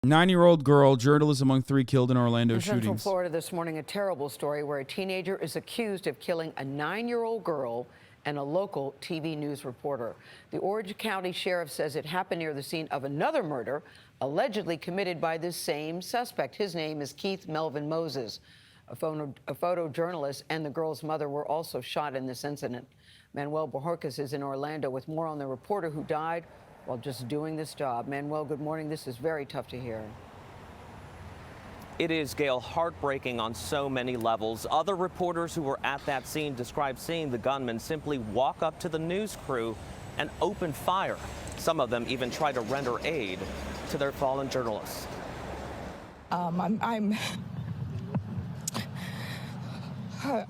9-year-old girl, journalist among 3 killed in Orlando In Central shootings. Florida this morning, a terrible story where a teenager is accused of killing a 9-year-old girl and a local TV news reporter. The Orange County Sheriff says it happened near the scene of another murder allegedly committed by this same suspect. His name is Keith Melvin Moses. A photojournalist and the girl's mother were also shot in this incident. Manuel Bojorquez is in Orlando with more on the reporter who died while just doing this job. Manuel, good morning. This is very tough to hear. It is, Gail, heartbreaking on so many levels. Other reporters who were at that scene described seeing the gunman simply walk up to the news crew and open fire. Some of them even tried to render aid to their fallen journalists. I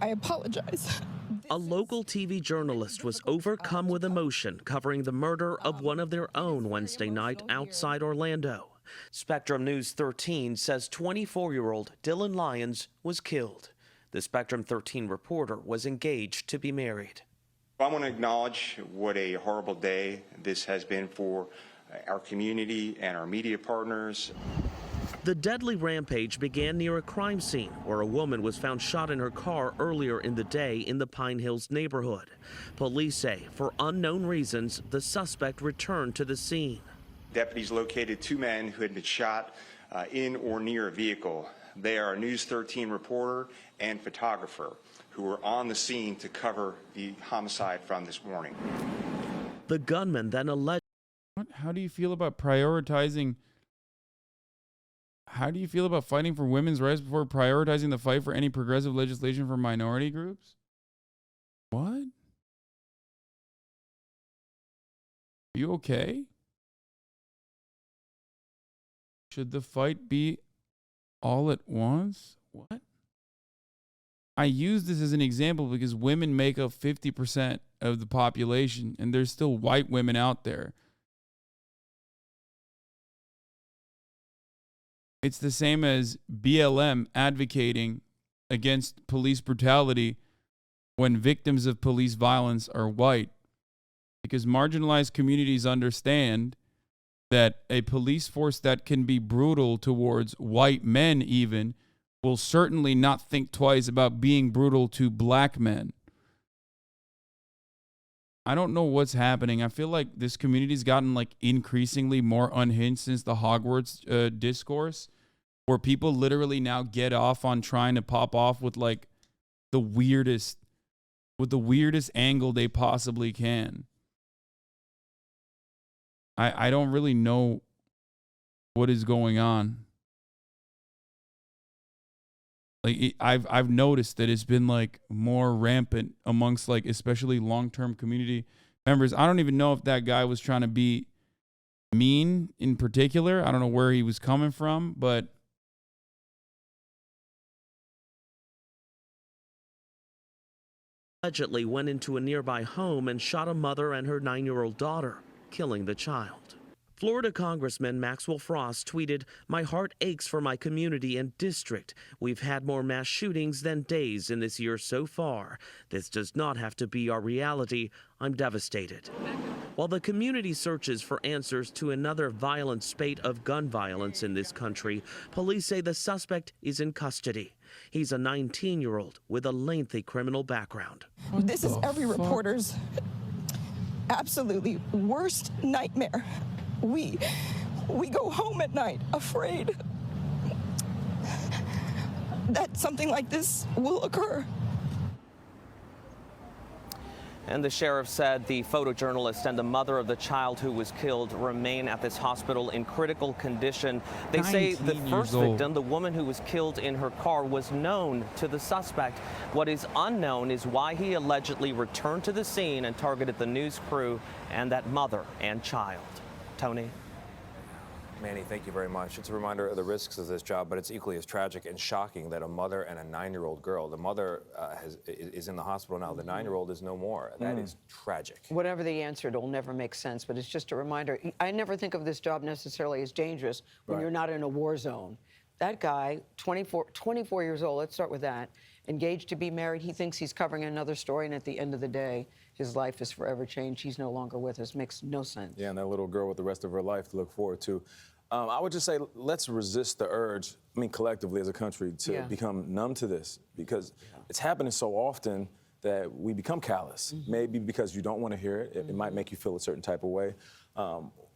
apologize. A local TV journalist was overcome with emotion covering the murder of one of their own Wednesday night outside Orlando. Spectrum News 13 says 24-year-old Dylan Lyons was killed. The Spectrum 13 reporter was engaged to be married. I want to acknowledge what a horrible day this has been for our community and our media partners. The deadly rampage began near a crime scene where a woman was found shot in her car earlier in the day in the Pine Hills neighborhood. Police say, for unknown reasons, the suspect returned to the scene. Deputies located 2 men who had been shot in or near a vehicle. They are a News 13 reporter and photographer who were on the scene to cover the homicide from this morning. The gunman then alleged. How do you feel about prioritizing? How do you feel about fighting for women's rights before prioritizing the fight for any progressive legislation for minority groups? What? Are you okay? Should the fight be all at once? What? I use this as an example because women make up 50% of the population, and there's still white women out there. It's the same as BLM advocating against police brutality when victims of police violence are white. Because marginalized communities understand that a police force that can be brutal towards white men even will certainly not think twice about being brutal to black men. I don't know what's happening. I feel like this community's gotten like increasingly more unhinged since the Hogwarts discourse, where people literally now get off on trying to pop off with like the weirdest angle they possibly can. I don't really know what is going on. Like I've noticed that it's been like more rampant amongst like especially long-term community members. I don't even know if that guy was trying to be mean in particular. I don't know where he was coming from, but allegedly went into a nearby home and shot a mother and her 9-year-old daughter, killing the child. Florida Congressman Maxwell Frost tweeted, "My heart aches for my community and district. We've had more mass shootings than days in this year so far. This does not have to be our reality. I'm devastated." While the community searches for answers to another violent spate of gun violence in this country, police say the suspect is in custody. He's a 19-year-old with a lengthy criminal background. This is every reporter's absolutely worst nightmare. We go home at night afraid that something like this will occur. And the sheriff said the photojournalist and the mother of the child who was killed remain at this hospital in critical condition. They say the first victim, the woman who was killed in her car, was known to the suspect. What is unknown is why he allegedly returned to the scene and targeted the news crew and that mother and child. Tony? Manny, thank you very much. It's a reminder of the risks of this job, but it's equally as tragic and shocking that a mother and a 9-year-old girl, the mother is in the hospital now, the 9-year-old is no more. That is tragic. Whatever the answer, it'll never make sense, but it's just a reminder. I never think of this job necessarily as dangerous when you're not in a war zone. That guy, 24 years old, let's start with that, engaged to be married, he thinks he's covering another story, and at the end of the day, his life is forever changed. He's no longer with us. Makes no sense. Yeah, and that little girl with the rest of her life to look forward to. I would just say let's resist the urge, I mean, collectively as a country, to become numb to this, because it's happening so often that we become callous. Maybe because you don't want to hear it. It might make you feel a certain type of way,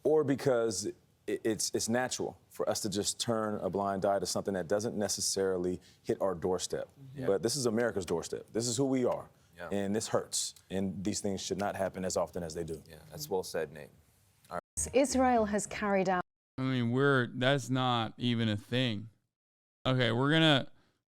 or because it's natural for us to just turn a blind eye to something that doesn't necessarily hit our doorstep. But this is America's doorstep. This is who we are, and this hurts. And these things should not happen as often as they do. Yeah, that's well said, Nate. Israel has carried out. I mean, that's not even a thing. Okay, we're gonna